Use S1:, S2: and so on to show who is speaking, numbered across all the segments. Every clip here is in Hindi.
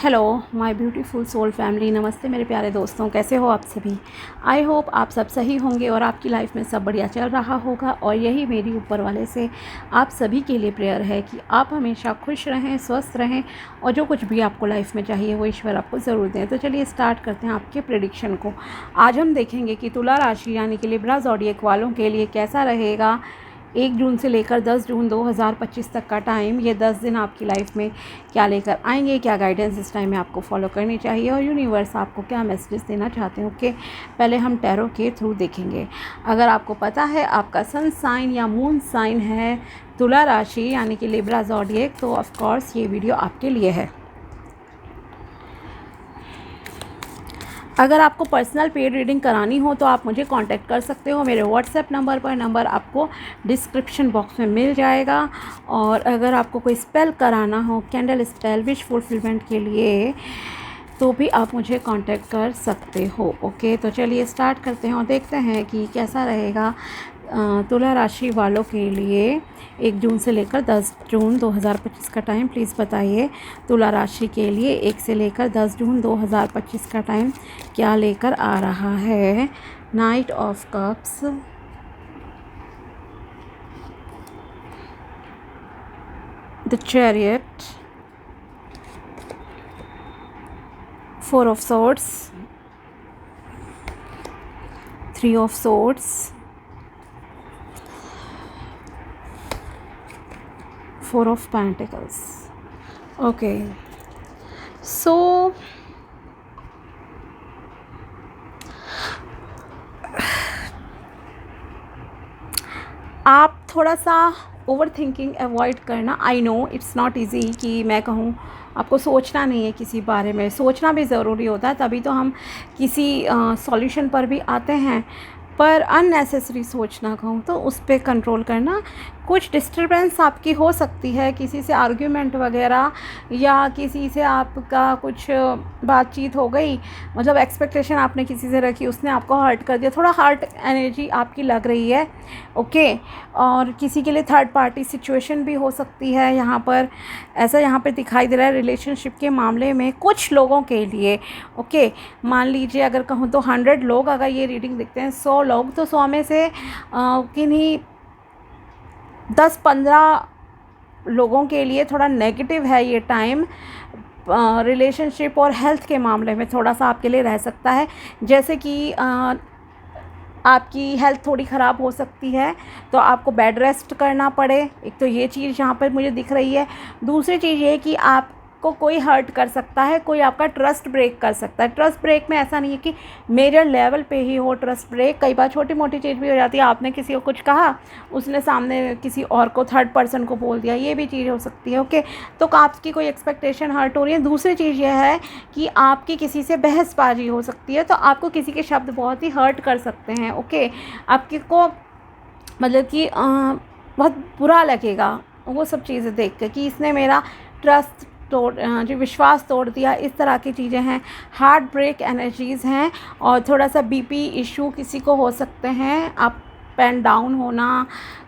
S1: Hello my beautiful soul family, नमस्ते मेरे प्यारे दोस्तों, कैसे हो आप सभी। आई होप आप सब सही होंगे और आपकी लाइफ में सब बढ़िया चल रहा होगा। और यही मेरी ऊपर वाले से आप सभी के लिए प्रेयर है कि आप हमेशा खुश रहें, स्वस्थ रहें और जो कुछ भी आपको लाइफ में चाहिए वो ईश्वर आपको ज़रूर दें। तो चलिए स्टार्ट करते हैं आपके प्रेडिक्शन को। आज हम देखेंगे कि तुला राशि यानी कि लिब्रा ज़ोडिएक वालों के लिए कैसा रहेगा 1 जून से लेकर 10 जून 2025 तक का टाइम। ये 10 दिन आपकी लाइफ में क्या लेकर आएंगे, क्या गाइडेंस इस टाइम में आपको फॉलो करनी चाहिए और यूनिवर्स आपको क्या मैसेजेस देना चाहते हैं। ओके, पहले हम टैरो के थ्रू देखेंगे। अगर आपको पता है आपका सन साइन या मून साइन है तुला राशि यानी कि लिब्रा ज़ोडिएक, तो ऑफ कोर्स ये वीडियो आपके लिए है। अगर आपको पर्सनल पेड रीडिंग करानी हो तो आप मुझे कांटेक्ट कर सकते हो मेरे व्हाट्सएप नंबर पर। नंबर आपको डिस्क्रिप्शन बॉक्स में मिल जाएगा। और अगर आपको कोई स्पेल कराना हो, कैंडल स्पेल, विश फुलफिलमेंट के लिए, तो भी आप मुझे कांटेक्ट कर सकते हो। ओके, तो चलिए स्टार्ट करते हैं और देखते हैं कि कैसा रहेगा तुला राशि वालों के लिए 1 जून से लेकर 10 जून 2025 का टाइम। प्लीज़ बताइए तुला राशि के लिए 1 से लेकर 10 जून 2025 का टाइम क्या लेकर आ रहा है। Night of cups, the chariot, 4 of swords, 3 of swords, 4 of Pentacles. Okay, so आप थोड़ा सा ओवर थिंकिंग अवॉइड करना। I know it's not easy कि मैं कहूँ आपको सोचना नहीं है, किसी बारे में सोचना भी ज़रूरी होता है, तभी तो हम किसी सॉल्यूशन पर भी आते हैं। पर अननेसेसरी सोचना कहूँ तो उस पर कंट्रोल करना। कुछ डिस्टर्बेंस आपकी हो सकती है, किसी से आर्ग्यूमेंट वगैरह या किसी से आपका कुछ बातचीत हो गई, मतलब एक्सपेक्टेशन आपने किसी से रखी, उसने आपको हर्ट कर दिया, थोड़ा हार्ट एनर्जी आपकी लग रही है। ओके, और किसी के लिए थर्ड पार्टी सिचुएशन भी हो सकती है यहाँ पर, ऐसा यहाँ पर दिखाई दे रहा है रिलेशनशिप के मामले में कुछ लोगों के लिए। ओके, मान लीजिए अगर कहूँ तो 100 लोग अगर ये रीडिंग देखते हैं, 100 लोग, तो 100 में से किन्हीं 10-15 लोगों के लिए थोड़ा नेगेटिव है ये टाइम। रिलेशनशिप और हेल्थ के मामले में थोड़ा सा आपके लिए रह सकता है, जैसे कि आपकी हेल्थ थोड़ी ख़राब हो सकती है तो आपको बेड रेस्ट करना पड़े। एक तो ये चीज़ यहाँ पर मुझे दिख रही है। दूसरी चीज़ ये कि आपको कोई हर्ट कर सकता है, कोई आपका ट्रस्ट ब्रेक कर सकता है। ट्रस्ट ब्रेक में ऐसा नहीं है कि मेजर लेवल पे ही हो ट्रस्ट ब्रेक, कई बार छोटी मोटी चीज़ भी हो जाती है। आपने किसी को कुछ कहा, उसने सामने किसी और को, थर्ड पर्सन को बोल दिया, ये भी चीज़ हो सकती है। ओके, तो आपकी कोई एक्सपेक्टेशन हर्ट हो रही है। दूसरी चीज़ यह है कि आपकी किसी से बहसबाजी हो सकती है, तो आपको किसी के शब्द बहुत ही हर्ट कर सकते हैं। ओके, आपकी को मतलब कि बहुत बुरा लगेगा वो सब चीज़ें देख कर कि इसने मेरा ट्रस्ट जो विश्वास तोड़ दिया, इस तरह की चीज़ें हैं। हार्ट ब्रेक एनर्जीज़ हैं और थोड़ा सा बीपी इशू किसी को हो सकते हैं, अप एंड डाउन होना,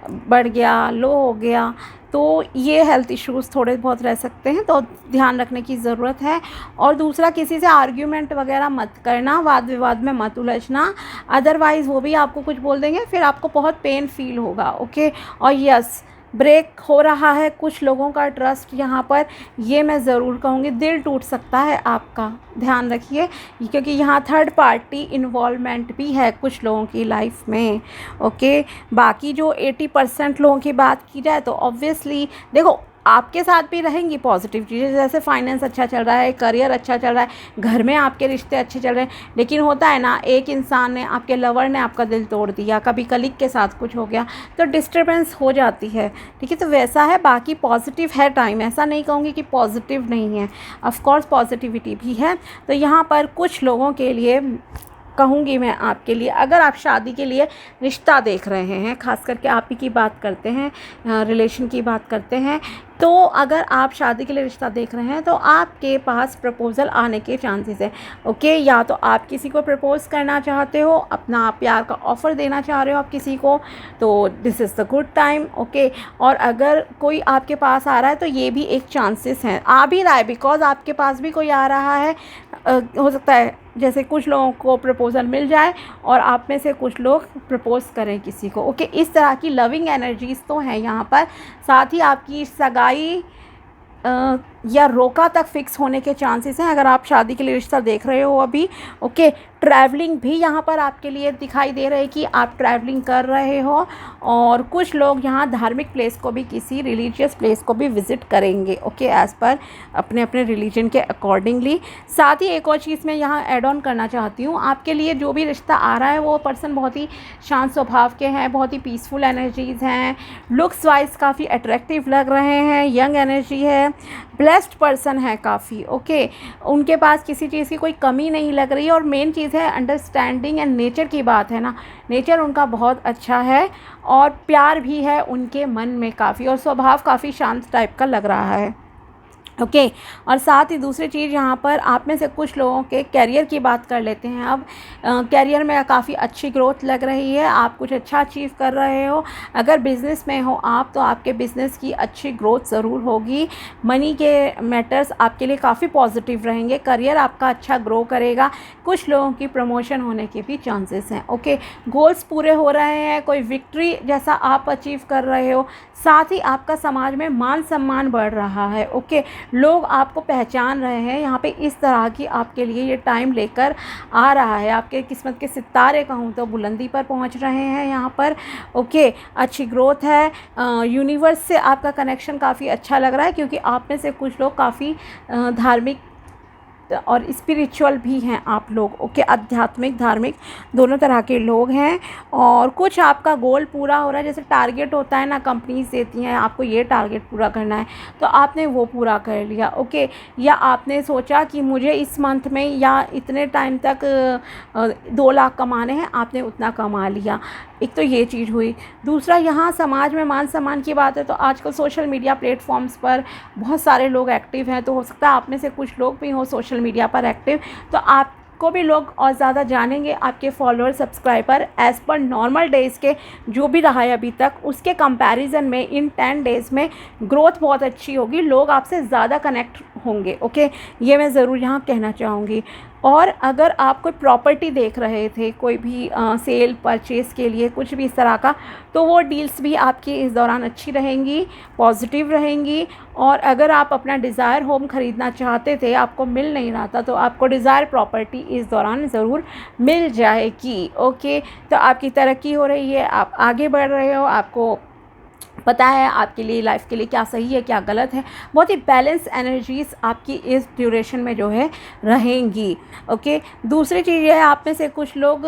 S1: बढ़ गया, लो हो गया, तो ये हेल्थ इश्यूज़ थोड़े बहुत रह सकते हैं, तो ध्यान रखने की ज़रूरत है। और दूसरा, किसी से आर्ग्यूमेंट वगैरह मत करना, वाद विवाद में मत उलझना, अदरवाइज़ वो भी आपको कुछ बोल देंगे, फिर आपको बहुत पेन फील होगा। ओके, और यस, ब्रेक हो रहा है कुछ लोगों का ट्रस्ट यहाँ पर, ये मैं ज़रूर कहूँगी। दिल टूट सकता है आपका, ध्यान रखिए, क्योंकि यहाँ थर्ड पार्टी इन्वॉल्वमेंट भी है कुछ लोगों की लाइफ में। ओके, बाकी जो 80% लोगों की बात की जाए तो ऑब्वियसली देखो आपके साथ भी रहेंगी पॉजिटिव चीज़ें, जैसे फाइनेंस अच्छा चल रहा है, करियर अच्छा चल रहा है, घर में आपके रिश्ते अच्छे चल रहे हैं। लेकिन होता है ना, एक इंसान ने, आपके लवर ने आपका दिल तोड़ दिया, कभी कलीग के साथ कुछ हो गया, तो डिस्टर्बेंस हो जाती है। ठीक है, तो वैसा है। बाकी पॉजिटिव है टाइम, ऐसा नहीं कहूँगी कि पॉजिटिव नहीं है, ऑफ कोर्स पॉजिटिविटी भी है। तो यहाँ पर कुछ लोगों के लिए कहूँगी मैं आपके लिए, अगर आप शादी के लिए रिश्ता देख रहे हैं, ख़ास करके आप ही की बात करते हैं, रिलेशन की बात करते हैं, तो अगर आप शादी के लिए रिश्ता देख रहे हैं तो आपके पास प्रपोज़ल आने के चांसेस है। ओके, या तो आप किसी को प्रपोज़ करना चाहते हो, अपना प्यार का ऑफ़र देना चाह रहे हो आप किसी को, तो this is the good time. Okay, और अगर कोई आपके पास आ रहा है तो ये भी एक चांसेस है, आ भी रहा है, बिकॉज़ आपके पास भी कोई आ रहा है। हो सकता है जैसे कुछ लोगों को प्रपोज़ल मिल जाए और आप में से कुछ लोग प्रपोज़ करें किसी को। ओके, इस तरह की लविंग एनर्जीज़ तो हैं यहाँ पर। साथ ही आपकी सगाई या रोका तक फिक्स होने के चांसेस हैं अगर आप शादी के लिए रिश्ता देख रहे हो अभी। ओके, ट्रैवलिंग भी यहाँ पर आपके लिए दिखाई दे रहा है कि आप ट्रैवलिंग कर रहे हो, और कुछ लोग यहाँ धार्मिक प्लेस को भी, किसी रिलीजियस प्लेस को भी विज़िट करेंगे। ओके, एज़ पर अपने अपने रिलीजन के अकॉर्डिंगली। साथ ही एक और चीज़ मैं यहाँ ऐड ऑन करना चाहती हूँ, आपके लिए जो भी रिश्ता आ रहा है वो पर्सन बहुत ही शांत स्वभाव के हैं, बहुत ही पीसफुल एनर्जीज़ हैं, लुक्स वाइज काफ़ी अट्रैक्टिव लग रहे हैं, यंग एनर्जी है, ब्लेस्ड पर्सन है काफ़ी। ओके, उनके पास किसी चीज़ की कोई कमी नहीं लग रही है, और मेन चीज़ है अंडरस्टैंडिंग एंड नेचर की बात है ना, नेचर उनका बहुत अच्छा है और प्यार भी है उनके मन में काफ़ी, और स्वभाव काफ़ी शांत टाइप का लग रहा है। ओके, और साथ ही दूसरी चीज़ यहाँ पर आप में से कुछ लोगों के कैरियर की बात कर लेते हैं अब। कैरियर में काफ़ी अच्छी ग्रोथ लग रही है, आप कुछ अच्छा अचीव कर रहे हो। अगर बिज़नेस में हो आप तो आपके बिज़नेस की अच्छी ग्रोथ ज़रूर होगी। मनी के मैटर्स आपके लिए काफ़ी पॉजिटिव रहेंगे, करियर आपका अच्छा ग्रो करेगा, कुछ लोगों की प्रमोशन होने के भी चांसेस हैं। ओके, गोल्स पूरे हो रहे हैं, कोई विक्ट्री जैसा आप अचीव कर रहे हो, साथ ही आपका समाज में मान सम्मान बढ़ रहा है। ओके, लोग आपको पहचान रहे हैं यहाँ पे, इस तरह की आपके लिए ये टाइम लेकर आ रहा है। आपके किस्मत के सितारे कहूँ तो बुलंदी पर पहुँच रहे हैं यहाँ पर। ओके, अच्छी ग्रोथ है, यूनिवर्स से आपका कनेक्शन काफ़ी अच्छा लग रहा है, क्योंकि आप में से कुछ लोग काफ़ी धार्मिक और स्पिरिचुअल भी हैं आप लोग। ओके, आध्यात्मिक धार्मिक दोनों तरह के लोग हैं, और कुछ आपका गोल पूरा हो रहा है। जैसे टारगेट होता है ना, कंपनीज देती हैं आपको ये टारगेट पूरा करना है, तो आपने वो पूरा कर लिया। ओके, या आपने सोचा कि मुझे इस मंथ में या इतने टाइम तक 2 लाख कमाने हैं, आपने उतना कमा लिया। एक तो ये चीज़ हुई। दूसरा, यहाँ समाज में मान सम्मान की बात है तो आजकल सोशल मीडिया प्लेटफॉर्म्स पर बहुत सारे लोग एक्टिव हैं, तो हो सकता है आप में से कुछ लोग भी हो सोशल मीडिया पर एक्टिव, तो आपको भी लोग और ज़्यादा जानेंगे, आपके follower subscriber as per normal days के जो भी रहा है अभी तक, उसके कंपैरिजन में इन 10 डेज़ में ग्रोथ बहुत अच्छी होगी, लोग आपसे ज़्यादा कनेक्ट होंगे। ओके, ये मैं ज़रूर यहाँ कहना चाहूँगी। और अगर आप कोई प्रॉपर्टी देख रहे थे, कोई भी सेल परचेज़ के लिए कुछ भी इस तरह का, तो वो डील्स भी आपकी इस दौरान अच्छी रहेंगी, पॉजिटिव रहेंगी। और अगर आप अपना डिज़ायर होम ख़रीदना चाहते थे, आपको मिल नहीं रहा था, तो आपको डिज़ायर प्रॉपर्टी इस दौरान ज़रूर मिल जाएगी। ओके, तो आपकी तरक्की हो रही है, आप आगे बढ़ रहे हो, आपको पता है आपके लिए लाइफ के लिए क्या सही है क्या गलत है। बहुत ही बैलेंस एनर्जीज़ आपकी इस ड्यूरेशन में जो है रहेंगी। ओके, दूसरी चीज़ ये है, आप में से कुछ लोग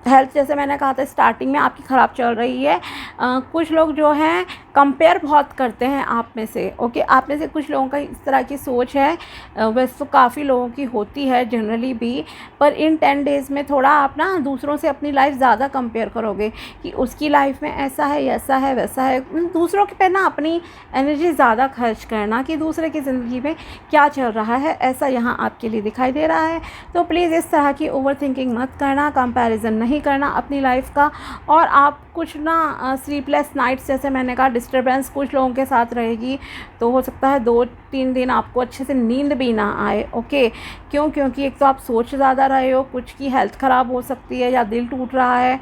S1: हेल्थ, जैसे मैंने कहा था स्टार्टिंग में, आपकी ख़राब चल रही है। कुछ लोग जो हैं कंपेयर बहुत करते हैं आप में से। ओके, आप में से कुछ लोगों का इस तरह की सोच है, वैसे तो काफ़ी लोगों की होती है जनरली भी, पर इन 10 डेज़ में थोड़ा आप ना दूसरों से अपनी लाइफ ज़्यादा कंपेयर करोगे कि उसकी लाइफ में ऐसा है, ऐसा है, वैसा है। दूसरों के पे ना अपनी एनर्जी ज़्यादा खर्च करना कि दूसरे की ज़िंदगी में क्या चल रहा है, ऐसा यहाँ आपके लिए दिखाई दे रहा है। तो प्लीज़ इस तरह की ओवर थिंकिंग मत करना, कंपैरिजन नहीं करना अपनी लाइफ का। और आप कुछ ना स्लीपलेस नाइट्स, जैसे मैंने कहा, डिस्टर्बेंस कुछ लोगों के साथ रहेगी, तो हो सकता है 2-3 दिन आपको अच्छे से नींद भी ना आए। ओके, क्योंकि एक तो आप सोच ज़्यादा रहे हो, कुछ की हेल्थ ख़राब हो सकती है या दिल टूट रहा है,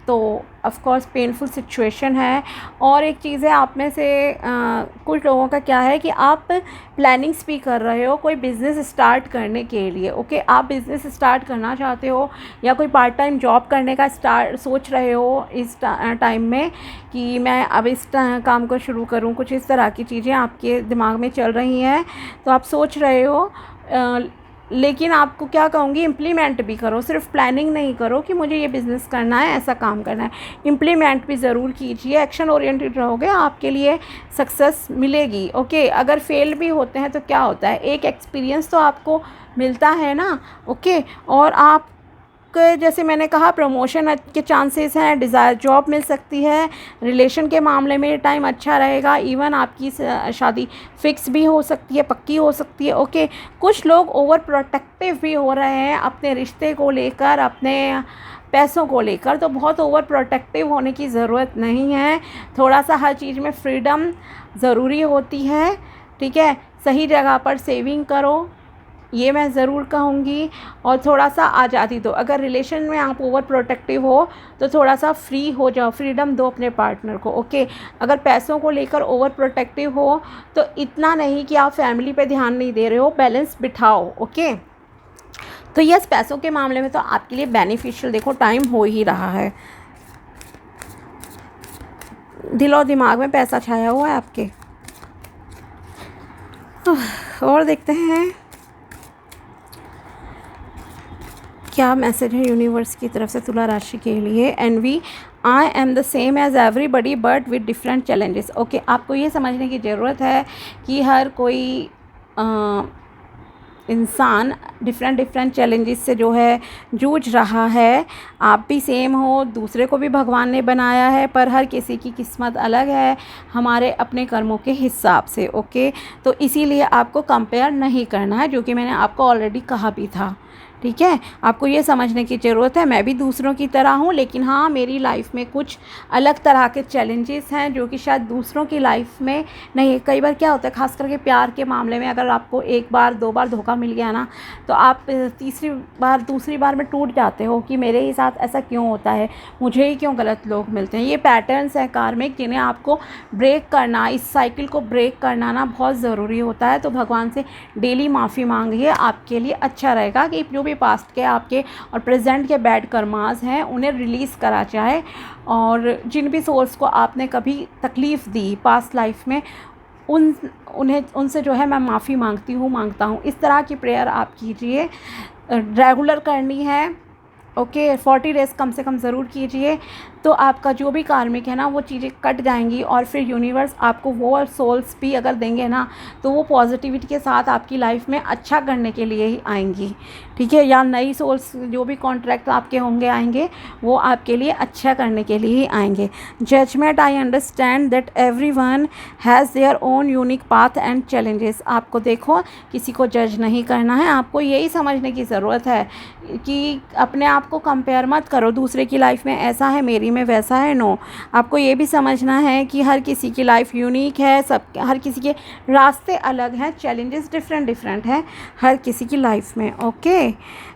S1: तो ऑफ़ कोर्स पेनफुल सिचुएशन है। और एक चीज़ है, आप में से कुछ लोगों का क्या है कि आप प्लानिंग्स भी कर रहे हो कोई बिज़नेस स्टार्ट करने के लिए। ओके, आप बिज़नेस स्टार्ट करना चाहते हो या कोई पार्ट टाइम जॉब करने का सोच रहे हो इस टाइम में कि मैं अब इस काम को शुरू करूं, कुछ इस तरह की चीज़ें आपके दिमाग में चल रही हैं, तो आप सोच रहे हो। लेकिन आपको क्या कहूँगी, इम्प्लीमेंट भी करो, सिर्फ प्लानिंग नहीं करो कि मुझे ये बिज़नेस करना है, ऐसा काम करना है, इम्प्लीमेंट भी ज़रूर कीजिए। एक्शन ओरिएंटेड रहोगे, आपके लिए सक्सेस मिलेगी। ओके, अगर फेल भी होते हैं तो क्या होता है, एक एक्सपीरियंस तो आपको मिलता है ना। ओके, और आप आपके जैसे मैंने कहा प्रमोशन के चांसेस हैं, डिज़ायर जॉब मिल सकती है, रिलेशन के मामले में टाइम अच्छा रहेगा, इवन आपकी शादी फिक्स भी हो सकती है, पक्की हो सकती है। ओके, कुछ लोग ओवर प्रोटेक्टिव भी हो रहे हैं अपने रिश्ते को लेकर, अपने पैसों को लेकर, तो बहुत ओवर प्रोटेक्टिव होने की ज़रूरत नहीं है। थोड़ा सा हर चीज़ में फ्रीडम ज़रूरी होती है, ठीक है। सही जगह पर सेविंग करो, ये मैं ज़रूर कहूँगी, और थोड़ा सा आज़ादी दो। अगर रिलेशन में आप ओवर प्रोटेक्टिव हो तो थोड़ा सा फ्री हो जाओ, फ्रीडम दो अपने पार्टनर को। ओके, अगर पैसों को लेकर ओवर प्रोटेक्टिव हो तो इतना नहीं कि आप फैमिली पे ध्यान नहीं दे रहे हो, बैलेंस बिठाओ। ओके, तो यस, पैसों के मामले में तो आपके लिए बेनिफिशियल देखो टाइम हो ही रहा है। दिल और दिमाग में पैसा छाया हुआ है आपके। और देखते हैं क्या मैसेज है यूनिवर्स की तरफ से तुला राशि के लिए। Envy, I am the same as everybody but with different challenges. Okay, आपको ये समझने की ज़रूरत है कि हर कोई इंसान डिफरेंट चैलेंजेस से जो है जूझ रहा है। आप भी सेम हो, दूसरे को भी भगवान ने बनाया है, पर हर किसी की किस्मत अलग है हमारे अपने कर्मों के हिसाब से। ओके, तो इसीलिए आपको कंपेयर नहीं करना है, जो कि मैंने आपको ऑलरेडी कहा भी था, ठीक है। आपको ये समझने की ज़रूरत है मैं भी दूसरों की तरह हूँ, लेकिन हाँ, मेरी लाइफ में कुछ अलग तरह के चैलेंजेस हैं जो कि शायद दूसरों की लाइफ में नहीं। कई बार क्या होता है, ख़ास करके प्यार के मामले में, अगर आपको एक बार दो बार धोखा मिल गया ना, तो आप तीसरी बार दूसरी बार में टूट जाते हो कि मेरे ही साथ ऐसा क्यों होता है, मुझे ही क्यों गलत लोग मिलते हैं। ये पैटर्न्स हैं कार्मिक, जिन्हें आपको ब्रेक करना, इस साइकिल को ब्रेक करना ना बहुत ज़रूरी होता है। तो भगवान से डेली माफ़ी मांगिए, आपके लिए अच्छा रहेगा कि जो भी पास्ट के आपके और प्रेजेंट के बैड कर्मास हैं उन्हें रिलीज़ करा जाए, और जिन भी सोर्स को आपने कभी तकलीफ़ दी पास्ट लाइफ में उनसे जो है मैं माफ़ी मांगता हूँ। इस तरह की प्रेयर आप कीजिए, रेगुलर करनी है। ओके, 40 डेज़ कम से कम ज़रूर कीजिए, तो आपका जो भी कार्मिक है ना वो चीज़ें कट जाएंगी, और फिर यूनिवर्स आपको वो सोल्स भी अगर देंगे ना तो वो पॉजिटिविटी के साथ आपकी लाइफ में अच्छा करने के लिए ही आएंगी, ठीक है। या नई सोल्स जो भी कॉन्ट्रैक्ट आपके होंगे आएंगे वो आपके लिए अच्छा करने के लिए ही आएंगे। Judgement, I understand that everyone has their own unique path and challenges. आपको देखो, किसी को जज नहीं करना है, आपको यही समझने की ज़रूरत है कि अपने आप को कंपेयर मत करो, दूसरे की लाइफ में ऐसा है मेरी में वैसा है। नो, आपको ये भी समझना है कि हर किसी की लाइफ यूनिक है, हर किसी के रास्ते अलग हैं, चैलेंजेस डिफरेंट हैं हर किसी की लाइफ में। Okay,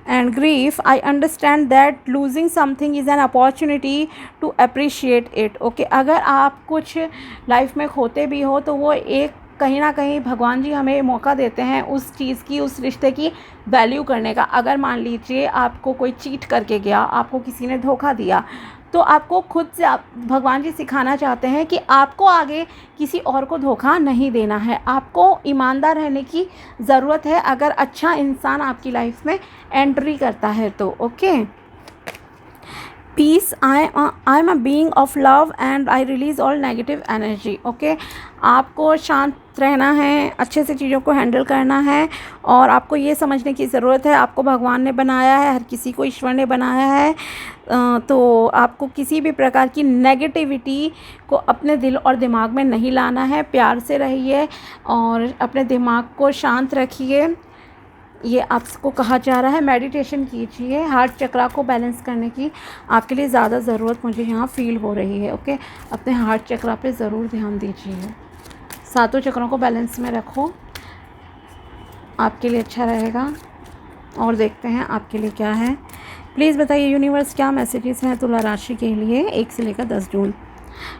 S1: and grief, I understand that losing something is an opportunity to appreciate it. Okay, अगर आप कुछ लाइफ में खोते भी हो तो वो एक कहीं ना कहीं भगवान जी हमें मौका देते हैं उस चीज़ की, उस रिश्ते की वैल्यू करने का। अगर मान लीजिए आपको कोई चीट करके गया, आपको किसी ने धोखा दिया, तो आपको खुद से भगवान जी सिखाना चाहते हैं कि आपको आगे किसी और को धोखा नहीं देना है, आपको ईमानदार रहने की ज़रूरत है अगर अच्छा इंसान आपकी लाइफ में एंट्री करता है तो। Okay, peace, I am a being of love and I release all negative energy. Okay, आपको शांत रहना है, अच्छे से चीज़ों को हैंडल करना है, और आपको ये समझने की ज़रूरत है आपको भगवान ने बनाया है, हर किसी को ईश्वर ने बनाया है। तो आपको किसी भी प्रकार की नेगेटिविटी को अपने दिल और दिमाग में नहीं लाना है। प्यार से रहिए और अपने दिमाग को शांत रखिए, ये आपको कहा जा रहा है। मेडिटेशन कीजिए, हार्ट चक्रा को बैलेंस करने की आपके लिए ज़्यादा ज़रूरत मुझे यहाँ फील हो रही है। ओके, अपने हार्ट चक्रा पे ज़रूर ध्यान दीजिए, सातों चक्रों को बैलेंस में रखो, आपके लिए अच्छा रहेगा। और देखते हैं आपके लिए क्या है। प्लीज़ बताइए यूनिवर्स, क्या मैसेजेस हैं तुला राशि के लिए 1 से लेकर 10 जून।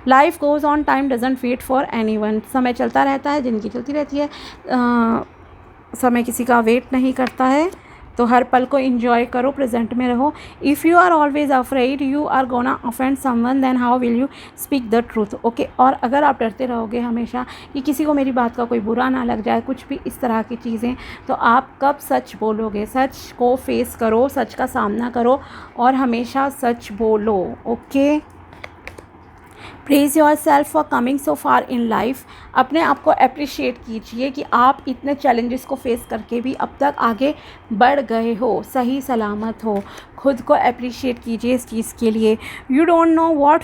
S1: Life goes on, time doesn't wait for anyone. समय चलता रहता है, ज़िंदगी चलती रहती है, समय किसी का वेट नहीं करता है, तो हर पल को एंजॉय करो, प्रेजेंट में रहो। If you are always afraid you are gonna offend someone, then how will you speak the truth. Okay, और अगर आप डरते रहोगे हमेशा कि किसी को मेरी बात का कोई बुरा ना लग जाए, कुछ भी इस तरह की चीज़ें, तो आप कब सच बोलोगे। सच को फेस करो, सच का सामना करो और हमेशा सच बोलो। Okay, praise your self for coming so far in life. अपने आप को अप्रिशिएट कीजिए कि आप इतने चैलेंजेस को फेस करके भी अब तक आगे बढ़ गए हो, सही सलामत हो। खुद को अप्रिशिएट कीजिए इस चीज़ के लिए। You don't know what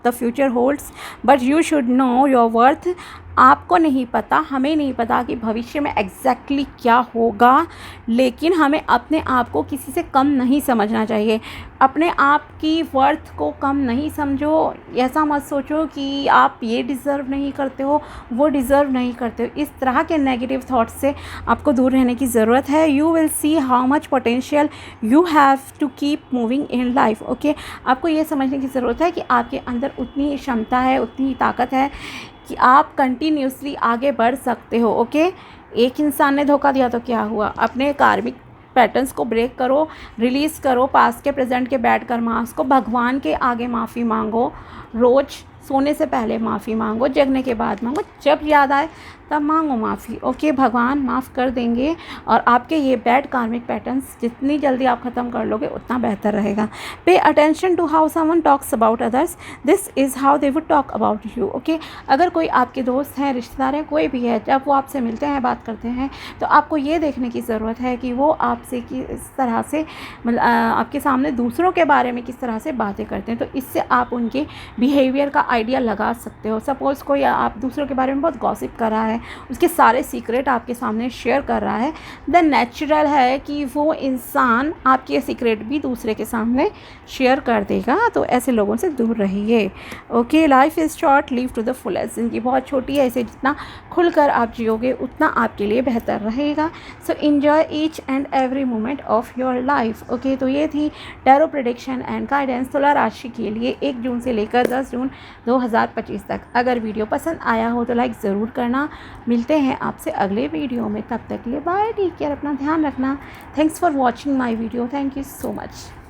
S1: the future holds but you should know your worth. आपको नहीं पता, हमें नहीं पता कि भविष्य में एग्जैक्टली क्या होगा, लेकिन हमें अपने आप को किसी से कम नहीं समझना चाहिए। अपने आप की वर्थ को कम नहीं समझो। ऐसा मत सोचो कि आप ये डिज़र्व नहीं करते हो, वो डिज़र्व नहीं करते हो। इस तरह के नेगेटिव थॉट्स से आपको दूर रहने की ज़रूरत है। You will see how much potential you have to keep moving in life. Okay, आपको ये समझने की ज़रूरत है कि आपके अंदर उतनी क्षमता है, उतनी ताकत है कि आप कंटिन्यूसली आगे बढ़ सकते हो। ओके, एक इंसान ने धोखा दिया तो क्या हुआ, अपने कार्मिक पैटर्न्स को ब्रेक करो, रिलीज़ करो पास्ट के प्रेजेंट के बैड कर्मास को। भगवान के आगे माफ़ी मांगो, रोज़ सोने से पहले माफ़ी मांगो, जगने के बाद मांगो, जब याद आए तब मांगो माफ़ी। ओके, भगवान माफ़ कर देंगे और आपके ये बैड कार्मिक पैटर्न्स जितनी जल्दी आप ख़त्म कर लोगे उतना बेहतर रहेगा। Pay attention to how someone talks about others, this is how they would talk about you. Okay, अगर कोई आपके दोस्त हैं, रिश्तेदार हैं, कोई भी है, जब वो आपसे मिलते हैं, बात करते हैं, तो आपको ये देखने की ज़रूरत है कि वो आपसे किस तरह से मतलब आपके सामने दूसरों के बारे में किस तरह से बातें करते हैं। तो इससे आप उनके बिहेवियर का आइडिया लगा सकते हो। सपोज़ कोई आप दूसरों के बारे में बहुत गॉसिप कर रहा है, उसके सारे सीक्रेट आपके सामने शेयर कर रहा है, देन नेचुरल है कि वो इंसान आपके सीक्रेट भी दूसरे के सामने शेयर कर देगा। तो ऐसे लोगों से दूर रहिए। Okay, life is short, live to the fullest. ज़िंदगी बहुत छोटी है, इसे जितना खुलकर आप जियोगे उतना आपके लिए बेहतर रहेगा। सो enjoy each and every moment of your life. Okay, तो ये थी टैरो प्रेडिक्शन एंड गाइडेंस तुला राशि के लिए 1 जून से लेकर 10 जून 2025 तक। अगर वीडियो पसंद आया हो तो लाइक ज़रूर करना। मिलते हैं आपसे अगले वीडियो में, तब तक के लिए बाय, टेक केयर, अपना ध्यान रखना। Thanks for watching my video, thank you so much.